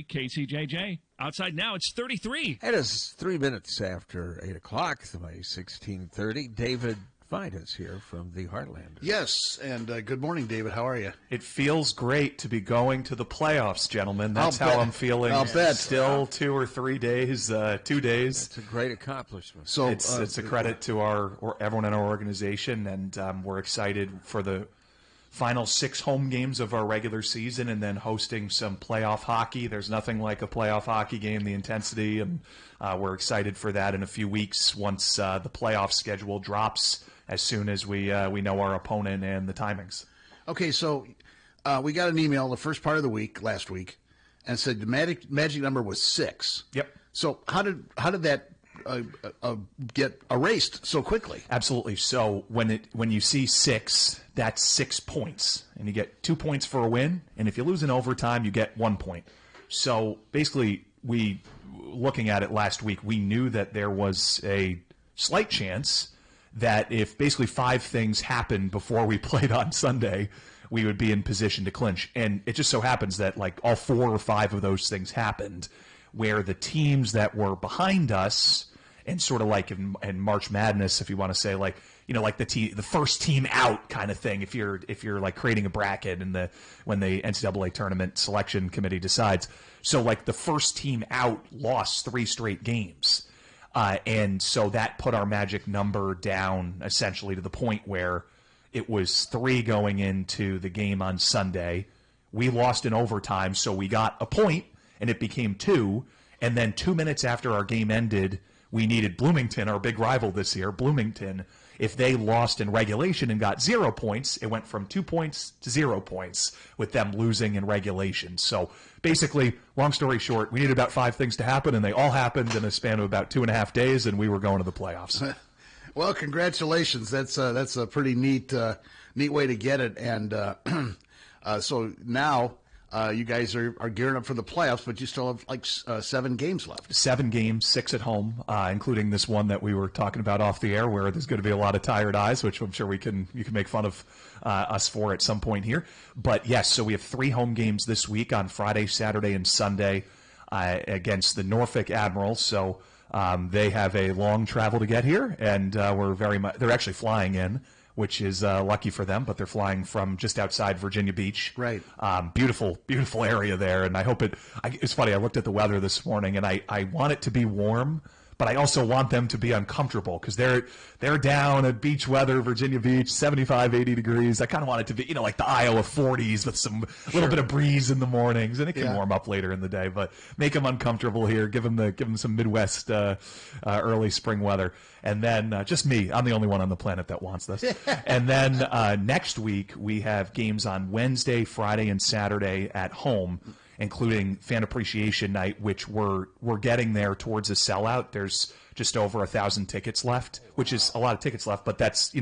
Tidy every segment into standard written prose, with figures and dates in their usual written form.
KCJJ. Outside now, it's 33. It is 3 minutes after 8 o'clock, May 16:30. David Fine is here from the Heartlanders. Yes, and good morning, David. How are you? It feels great to be going to the playoffs, gentlemen. That's how I'm feeling. I'll bet. Still 2 or 3 days, 2 days. It's a great accomplishment. So it's a credit to everyone in our organization, and we're excited for the final 6 home games of our regular season and then hosting some playoff hockey. There's nothing like a playoff hockey game, the intensity, and we're excited for that in a few weeks once the playoff schedule drops as soon as we know our opponent and the timings. Okay, so we got an email the first part of the week, last week, and said the magic number was 6. Yep. So how did that get erased so quickly? Absolutely. So when you see 6, that's 6 points, and you get 2 points for a win. And if you lose in overtime, you get 1 point. So basically, looking at it last week, we knew that there was a slight chance that if basically 5 things happened before we played on Sunday, we would be in position to clinch. And it just so happens that like all 4 or 5 of those things happened, where the teams that were behind us, and sort of like in March Madness, if you want to say, like, you know, like the first team out kind of thing, if you're like creating a bracket and when the NCAA tournament selection committee decides. So like the first team out lost 3 straight games. And so that put our magic number down essentially to the point where it was 3 going into the game on Sunday. We lost in overtime, so we got a point, and it became 2. And then 2 minutes after our game ended, we needed Bloomington, our big rival this year, Bloomington. If they lost in regulation and got 0 points, it went from 2 points to 0 points with them losing in regulation. So basically, long story short, we needed about 5 things to happen, and they all happened in a span of about 2.5 days, and we were going to the playoffs. Well, congratulations. That's a pretty neat way to get it. And so now you guys are gearing up for the playoffs, but you still have like 7 games left. 7 games, 6 at home, including this one that we were talking about off the air, where there's going to be a lot of tired eyes, which I'm sure you can make fun of us for at some point here. But yes, so we have 3 home games this week on Friday, Saturday, and Sunday against the Norfolk Admirals. So they have a long travel to get here, and they're actually flying in, which is lucky for them, but they're flying from just outside Virginia Beach. Right. Beautiful, beautiful area there, and I hope it's funny, I looked at the weather this morning, and I want it to be warm, but I also want them to be uncomfortable, because they're down at beach weather, Virginia Beach, 75, 80 degrees. I kind of want it to be, like the Iowa 40s with some little bit of breeze in the mornings, and it can warm up later in the day, but make them uncomfortable here, give them some Midwest early spring weather. And then just me, I'm the only one on the planet that wants this. And then next week we have games on Wednesday, Friday, and Saturday at home, including Fan Appreciation Night, which we're getting there towards a sellout. There's just over 1,000 tickets left, which is a lot of tickets left, but that's,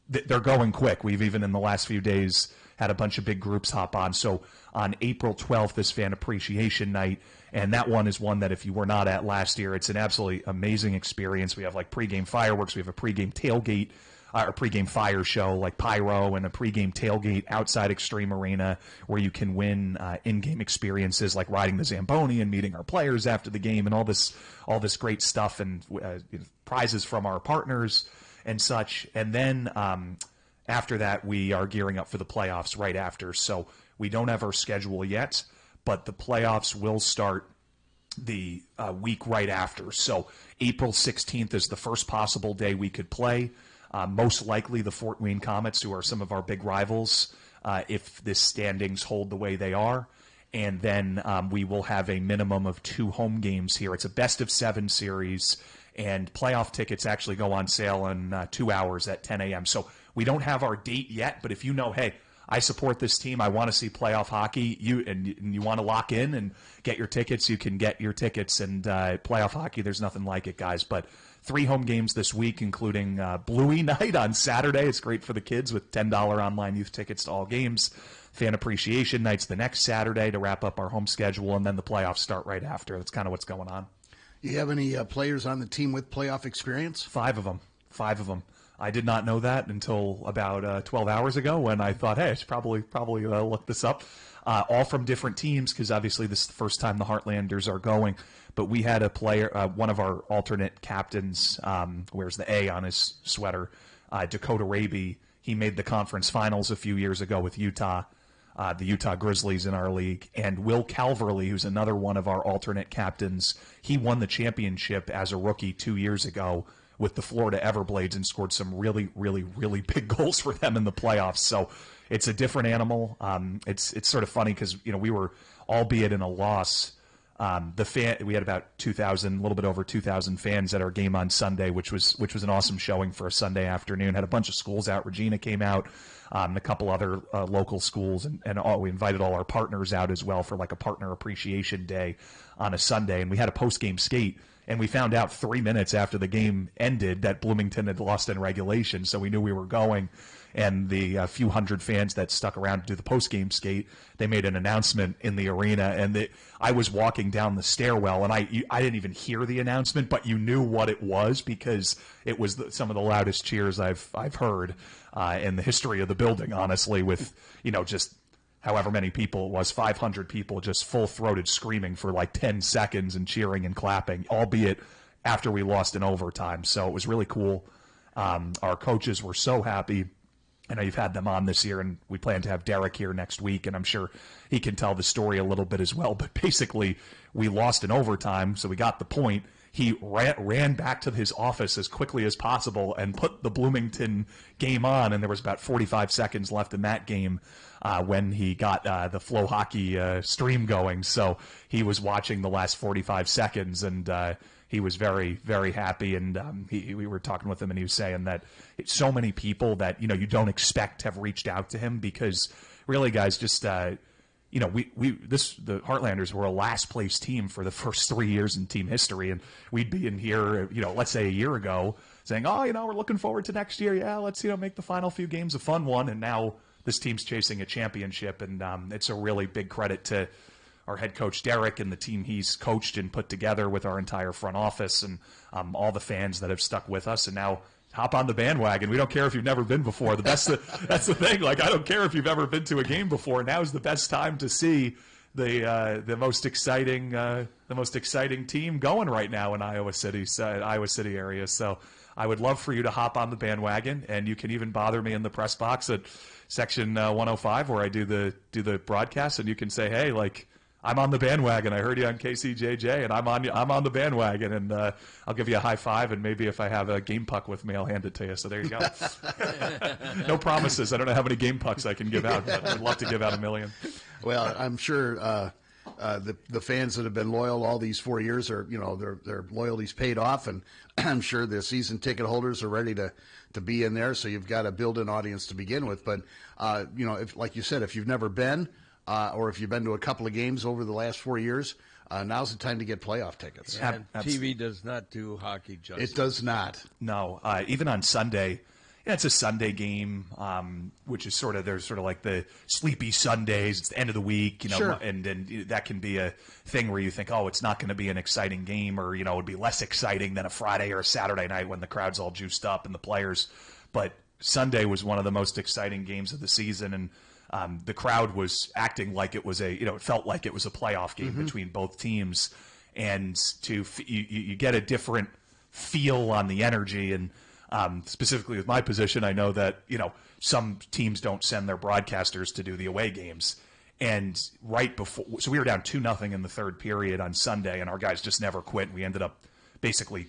they're going quick. We've even in the last few days had a bunch of big groups hop on. So on April 12th is Fan Appreciation Night, and that one is one that if you were not at last year, it's an absolutely amazing experience. We have like pregame fireworks, we have a pregame tailgate, or pregame fire show like pyro, and a pregame tailgate outside Extreme Arena where you can win in-game experiences like riding the Zamboni and meeting our players after the game and all this great stuff, and prizes from our partners and such. And then after that, we are gearing up for the playoffs right after. So we don't have our schedule yet, but the playoffs will start the week right after. So April 16th is the first possible day we could play. Most likely the Fort Wayne Comets, who are some of our big rivals, if the standings hold the way they are. And then we will have a minimum of 2 home games here. It's a best-of-7 series, and playoff tickets actually go on sale in 2 hours at 10 a.m. So we don't have our date yet, but if you know, hey, I support this team, I want to see playoff hockey, and you want to lock in and get your tickets, you can get your tickets. And playoff hockey, there's nothing like it, guys. But 3 home games this week, including Bluey Night on Saturday. It's great for the kids with $10 online youth tickets to all games. Fan Appreciation Night's the next Saturday to wrap up our home schedule, and then the playoffs start right after. That's kind of what's going on. You have any players on the team with playoff experience? 5 of them. I did not know that until about 12 hours ago when I thought, hey, I should probably look this up. All from different teams because obviously this is the first time the Heartlanders are going. But we had a player, one of our alternate captains, wears the A on his sweater, Dakota Raby. He made the conference finals a few years ago with Utah, the Utah Grizzlies in our league. And Will Calverley, who's another one of our alternate captains, he won the championship as a rookie 2 years ago with the Florida Everblades and scored some really, really, really big goals for them in the playoffs. So it's a different animal. It's sort of funny because, we were, albeit in a loss, we had about 2,000, a little bit over 2,000 fans at our game on Sunday, which was an awesome showing for a Sunday afternoon. Had a bunch of schools out. Regina came out, a couple other local schools, and we invited all our partners out as well for like a partner appreciation day on a Sunday. And we had a post-game skate. And we found out 3 minutes after the game ended that Bloomington had lost in regulation, so we knew we were going. And the few hundred fans that stuck around to do the post-game skate, they made an announcement in the arena. And I was walking down the stairwell, and I didn't even hear the announcement, but you knew what it was because it was some of the loudest cheers I've heard in the history of the building, honestly, with, just however many people it was, 500 people just full-throated screaming for like 10 seconds and cheering and clapping, albeit after we lost in overtime. So it was really cool. Our coaches were so happy. I know you've had them on this year, and we plan to have Derek here next week, and I'm sure he can tell the story a little bit as well. But basically, we lost in overtime, so we got the point. He ran back to his office as quickly as possible and put the Bloomington game on, and there was about 45 seconds left in that game when he got the Flow Hockey stream going. So he was watching the last 45 seconds, and he was very, very happy. And we were talking with him, and he was saying that so many people that you don't expect have reached out to him because really, guys, just the Heartlanders were a last place team for the first 3 years in team history, and we'd be in here, let's say a year ago, saying, we're looking forward to next year. Yeah, let's make the final few games a fun one, and now this team's chasing a championship, and it's a really big credit to our head coach Derek and the team he's coached and put together with our entire front office and all the fans that have stuck with us. And now hop on the bandwagon. We don't care if you've never been before. That's the thing. Like, I don't care if you've ever been to a game before. Now's the best time to see the most exciting team going right now in Iowa City area. So I would love for you to hop on the bandwagon, and you can even bother me in the press box at section 105 where I do the broadcast, and you can say, hey, like, I'm on the bandwagon. I heard you on KCJJ, and I'm on the bandwagon, and I'll give you a high five, and maybe if I have a game puck with me, I'll hand it to you. So there you go. No promises. I don't know how many game pucks I can give out, but I'd love to give out 1 million. Well, I'm sure the fans that have been loyal all these 4 years are, their loyalty's paid off, and I'm sure the season ticket holders are ready to be in there. So you've got to build an audience to begin with. But if, like you said, if you've never been, or if you've been to a couple of games over the last 4 years, now's the time to get playoff tickets. And TV does not do hockey justice. It does not. No, even on Sunday. Yeah, it's a Sunday game, which is there's sort of like the sleepy Sundays. It's the end of the week, Sure. and that can be a thing where you think, oh, it's not going to be an exciting game, or it would be less exciting than a Friday or a Saturday night when the crowd's all juiced up and the players. But Sunday was one of the most exciting games of the season, and the crowd was acting like it was it felt like it was a playoff game between both teams, and you get a different feel on the energy. And specifically with my position, I know that some teams don't send their broadcasters to do the away games, and right before, so we were down 2-0 in the third period on Sunday, and our guys just never quit. We ended up basically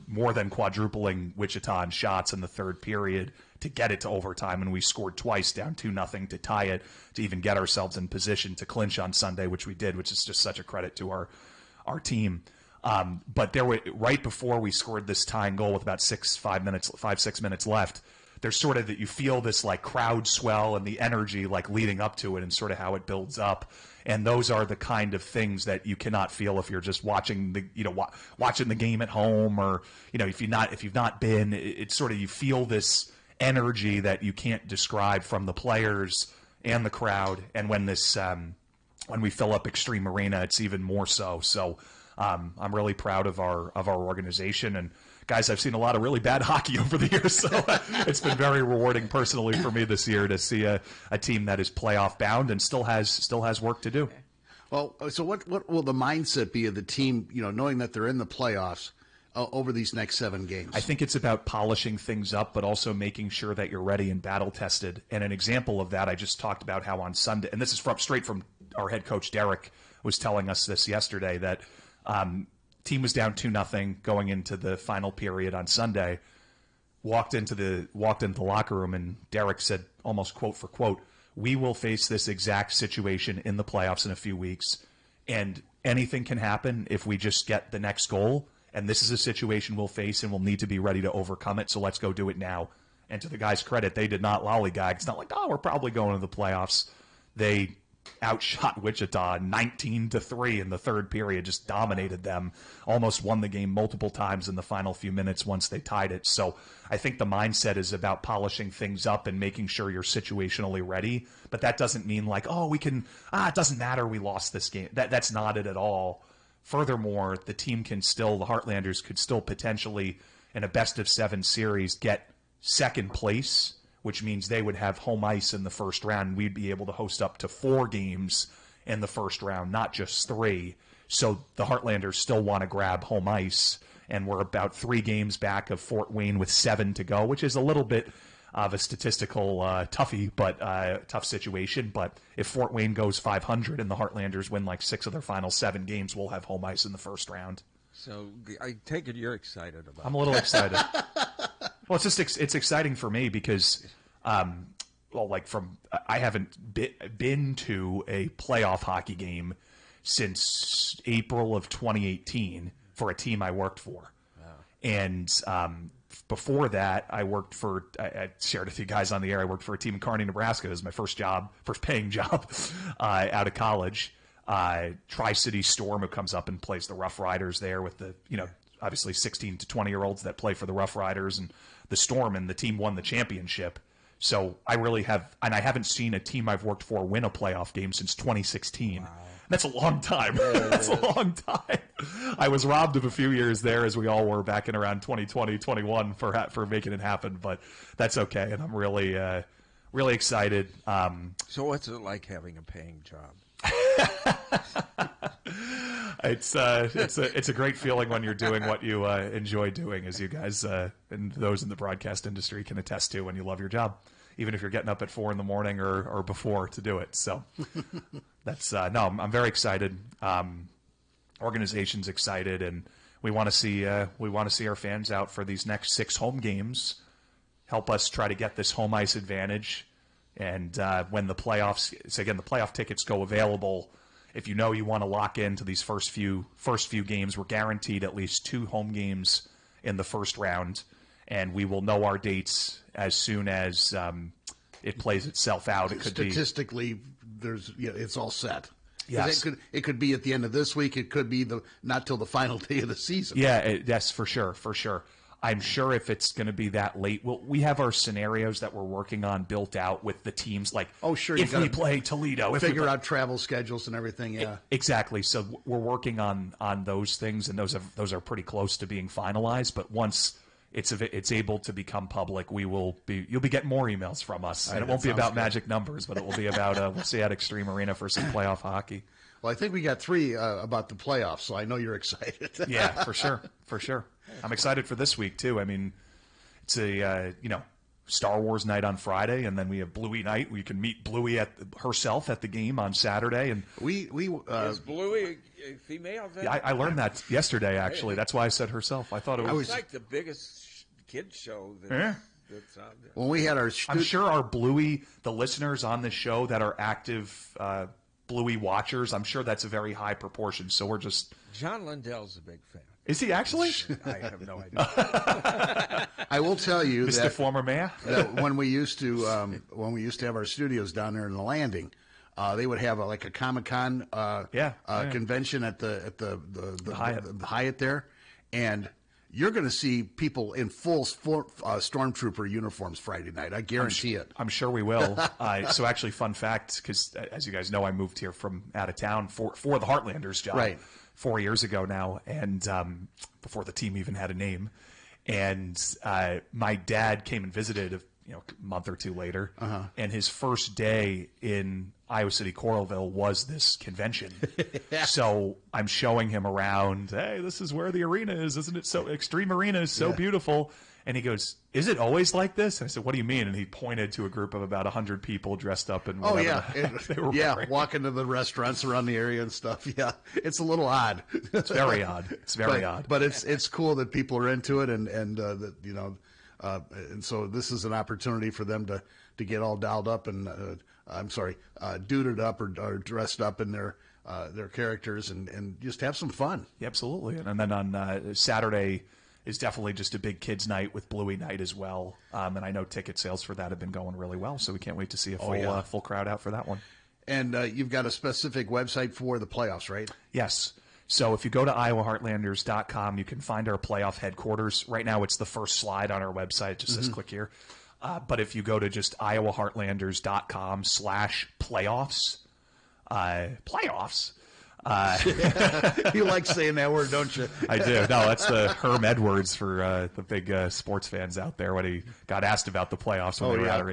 more than quadrupling Wichita in shots in the third period to get it to overtime, and we scored twice down 2-0 to tie it, to even get ourselves in position to clinch on Sunday, which we did, which is just such a credit to our team. But right before we scored this tying goal with about 5-6 minutes left, there's sort of that you feel this like crowd swell and the energy like leading up to it and sort of how it builds up. And those are the kind of things that you cannot feel if you're just watching watching the game at home, or if you've not been. It's sort of, you feel this energy that you can't describe from the players and the crowd. And when we fill up Extreme Arena, it's even more so. So I'm really proud of our organization, and guys, I've seen a lot of really bad hockey over the years, so it's been very rewarding personally for me this year to see a team that is playoff bound and still has work to do. Well, so what will the mindset be of the team, knowing that they're in the playoffs over these next 7 games? I think it's about polishing things up, but also making sure that you're ready and battle-tested. And an example of that, I just talked about how on Sunday, and this is straight from our head coach, Derek, was telling us this yesterday, that team was down 2-0 going into the final period on Sunday, walked into the locker room, and Derek said, almost quote for quote, "We will face this exact situation in the playoffs in a few weeks, and anything can happen if we just get the next goal, and this is a situation we'll face, and we'll need to be ready to overcome it, so let's go do it now." And to the guys' credit, they did not lollygag. It's not like, we're probably going to the playoffs. They outshot Wichita 19-3 in the third period, just dominated them, almost won the game multiple times in the final few minutes once they tied it. So I think the mindset is about polishing things up and making sure you're situationally ready. But that doesn't mean like, it doesn't matter, we lost this game. That's not it at all. Furthermore, the Heartlanders could still potentially, in a best-of-7 series, get second place, which means they would have home ice in the first round, and we'd be able to host up to 4 games in the first round, not just 3. So the Heartlanders still want to grab home ice, and we're about 3 games back of Fort Wayne with 7 to go, which is a little bit of a statistical toughie, but tough situation. But if Fort Wayne goes 500 and the Heartlanders win like 6 of their final 7 games, we'll have home ice in the first round. So I take it you're excited about it. I'm a little excited. Well, it's exciting for me because, I haven't been to a playoff hockey game since April of 2018 for a team I worked for. Wow. And before that, I shared with you guys on the air, I worked for a team in Kearney, Nebraska. It was my first paying job out of college. Tri-City Storm, who comes up and plays the Rough Riders there with the, obviously 16 to 20-year-olds that play for the Rough Riders and the Storm, and the team won the championship. So I really have, and I haven't seen a team I've worked for win a playoff game since 2016. Wow. That's a long time. That's a long time. I was robbed of a few years there, as we all were back in around 2020, 21 for making it happen, but that's okay, and I'm really, really excited. So what's it like having a paying job? It's a great feeling when you're doing what you enjoy doing, as you guys and those in the broadcast industry can attest to when you love your job, even if you're getting up at 4 a.m. or before to do it. So that's I'm very excited. Organization's excited, and we want to see our fans out for these next 6 home games. Help us try to get this home ice advantage. And when the playoffs, so again, the playoff tickets go available, if you want to lock into these first few games, we're guaranteed at least 2 home games in the first round, and we will know our dates as soon as it plays itself out. It could statistically, it's all set. Yes. It could be at the end of this week. It could be not till the final day of the season. Yeah, yes, for sure. I'm sure if it's going to be that late, we have our scenarios that we're working on built out with the teams. Like, if we play Toledo, figure out travel schedules and everything. Yeah, exactly. So we're working on those things, and those are pretty close to being finalized. But once it's able to become public, you'll be getting more emails from us, and it won't be about magic numbers, but it will be about we'll see at Extreme Arena for some playoff hockey. Well, I think we got 3 about the playoffs, so I know you're excited. Yeah, for sure. I'm excited for this week too. I mean, it's a Star Wars night on Friday, and then we have Bluey night. We can meet Bluey herself at the game on Saturday, and is Bluey a female? Yeah, I learned that yesterday. Actually, that's why I said herself. I thought it was like the biggest kids show. That's out there. When we had I'm sure our Bluey, the listeners on this show that are active Bluey watchers, I'm sure that's a very high proportion. So we're just John Lindell's a big fan. Is he actually? I have no idea. I will tell you Mr. that former mayor. that when we used to have our studios down there in the Landing, they would have a Comic-Con convention at the Hyatt there, and you're going to see people in full stormtrooper uniforms Friday night. I guarantee it. I'm sure we will. So actually, fun fact, because as you guys know, I moved here from out of town for the Heartlanders job. Right. 4 years ago now, and before the team even had a name. And my dad came and visited a month or two later, and his first day in Iowa City Coralville was this convention. So I'm showing him around. Hey, this is where the arena is, isn't it? So Extreme Arena is so beautiful. And he goes, "Is it always like this?" And I said, "What do you mean?" And he pointed to a group of about 100 people dressed up in whatever they were wearing. Walking to the restaurants around the area and stuff. Yeah, it's a little odd. It's very odd. It's very odd. But it's cool that people are into it, and that and so this is an opportunity for them to get all dialed up and duded up or dressed up in their characters and just have some fun. Yeah, absolutely. And then on Saturday is definitely just a big kids night with Bluey night as well. And I know ticket sales for that have been going really well, so we can't wait to see a full crowd out for that one. And you've got a specific website for the playoffs, right? Yes. So if you go to iowaheartlanders.com, you can find our playoff headquarters. Right now it's the first slide on our website. It just says click here. But if you go to just iowaheartlanders.com/playoffs, playoffs. You like saying that word, don't you? I do. No, that's the Herm Edwards for the big sports fans out there when he got asked about the playoffs when they were at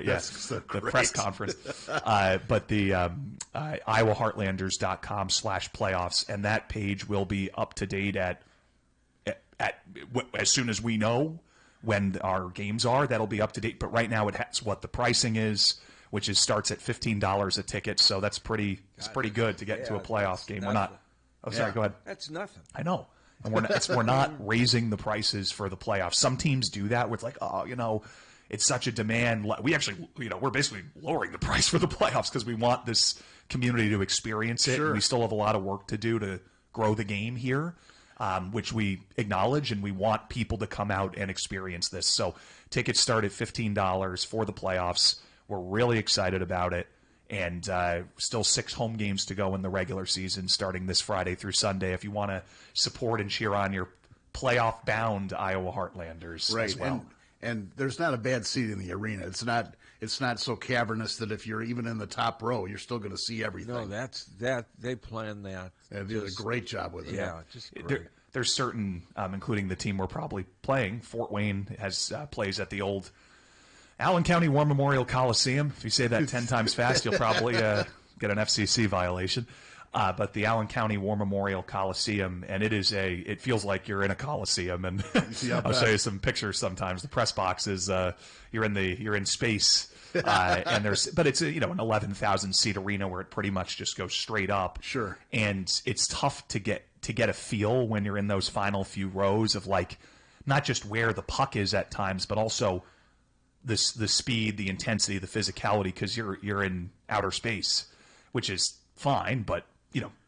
the press conference. But the iowaheartlanders.com/playoffs, and that page will be up to date at as soon as we know when our games are. That'll be up to date. But right now it has what the pricing is, which starts at $15 a ticket, so that's pretty good to get into a playoff game. We're not. Oh, sorry. Go ahead. That's nothing. I know, and we're not raising the prices for the playoffs. Some teams do that. Where it's like, it's such a demand. We actually, we're basically lowering the price for the playoffs because we want this community to experience it. Sure. We still have a lot of work to do to grow the game here, which we acknowledge, and we want people to come out and experience this. So tickets start at $15 for the playoffs. We're really excited about it, and still 6 home games to go in the regular season starting this Friday through Sunday if you want to support and cheer on your playoff-bound Iowa Heartlanders as well. And there's not a bad seat in the arena. It's not so cavernous that if you're even in the top row, you're still going to see everything. No, they planned that. They did a great job with it. Yeah, just great. There's certain, including the team we're probably playing, Fort Wayne has plays at the old Allen County War Memorial Coliseum. If you say that 10 times fast, you'll probably get an FCC violation. But the Allen County War Memorial Coliseum, and it feels like you're in a Coliseum. And I'll show you some pictures sometimes. The press box is you're in space, and but it's an 11,000 seat arena where it pretty much just goes straight up. Sure. And it's tough to get a feel when you're in those final few rows of not just where the puck is at times, but also the speed, the intensity, the physicality, because you're in outer space, which is fine, but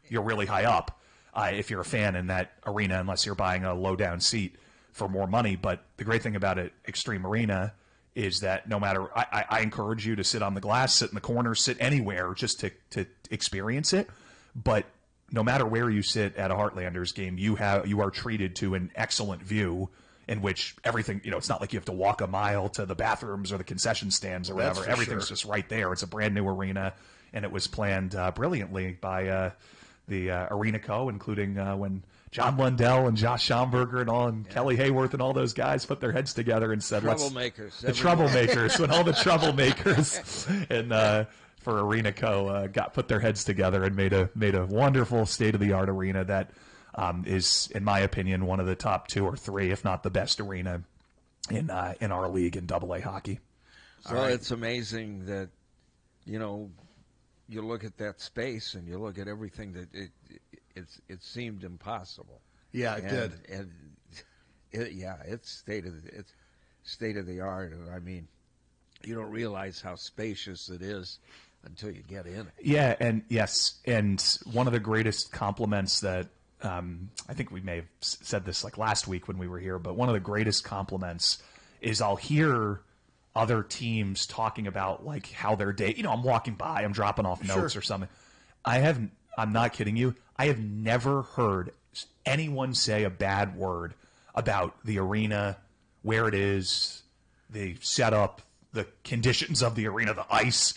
you're really high up if you're a fan in that arena, unless you're buying a low down seat for more money. But the great thing about it, Extreme Arena, is that no matter I encourage you to sit on the glass, sit in the corner, sit anywhere just to experience it. But no matter where you sit at a Heartlanders game, you are treated to an excellent view, in which everything, it's not like you have to walk a mile to the bathrooms or the concession stands or whatever. Everything's just right there. It's a brand new arena, and it was planned brilliantly by the Arena Co., including when John Lundell and Josh Schomburger and Kelly Hayworth and all those guys put their heads together and said, troublemakers. The troublemakers, when all the troublemakers and for Arena Co. Put their heads together and made a wonderful state-of-the-art arena that is, in my opinion, one of the top 2 or 3, if not the best arena in our league in AA hockey. So it's amazing that, you look at that space and you look at everything that it seemed impossible. Yeah, it did. And it's state of the art. I mean, you don't realize how spacious it is until you get in it. Yeah, and yes, and one of the greatest compliments that I think we may have said this last week when we were here, but one of the greatest compliments is I'll hear other teams talking about how their day, I'm walking by, I'm dropping off notes or something. I'm not kidding you. I have never heard anyone say a bad word about the arena, where it is, the setup, the conditions of the arena, the ice,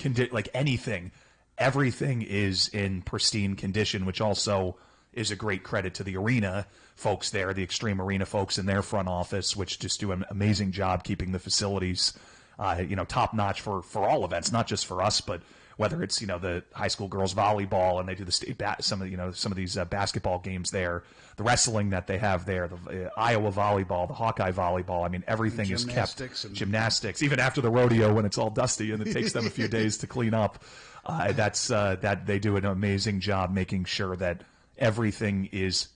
anything. Everything is in pristine condition, which also is a great credit to the arena folks there, the Extreme Arena folks in their front office, which just do an amazing job keeping the facilities, top notch for all events, not just for us, but whether it's the high school girls volleyball and they do the state some of these basketball games there, the wrestling that they have there, the Iowa volleyball, the Hawkeye volleyball. I mean, everything is kept. Gymnastics, even after the rodeo when it's all dusty and it takes them a few days to clean up. That they do an amazing job making sure that everything is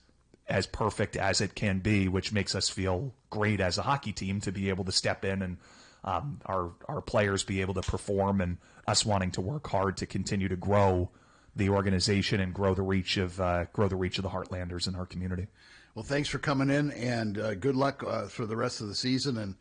as perfect as it can be, which makes us feel great as a hockey team to be able to step in and our players be able to perform, and us wanting to work hard to continue to grow the organization and grow the reach of the Heartlanders in our community. Well, thanks for coming in, and good luck for the rest of the season. And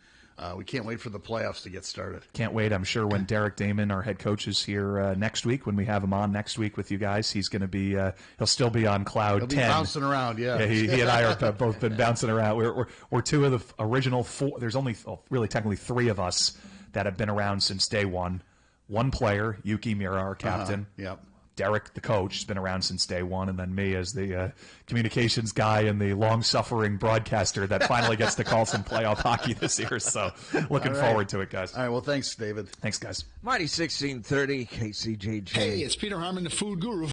we can't wait for the playoffs to get started. Can't wait. I'm sure when Derek Damon, our head coach, is here next week, when we have him on next week with you guys, he's going to be he'll still be on cloud 10. He'll be bouncing around, yeah. He and I have both been bouncing around. We're two of the original four. There's only really technically three of us that have been around since day one. One player, Yuki Mira, our captain. Yep. Derek, the coach, has been around since day one, and then me as the communications guy and the long-suffering broadcaster that finally gets to call some playoff hockey this year. So looking forward to it, guys. All right, well, thanks, David. Thanks, guys. Mighty 1630, KCJJ. Hey, it's Peter Harmon, the food guru.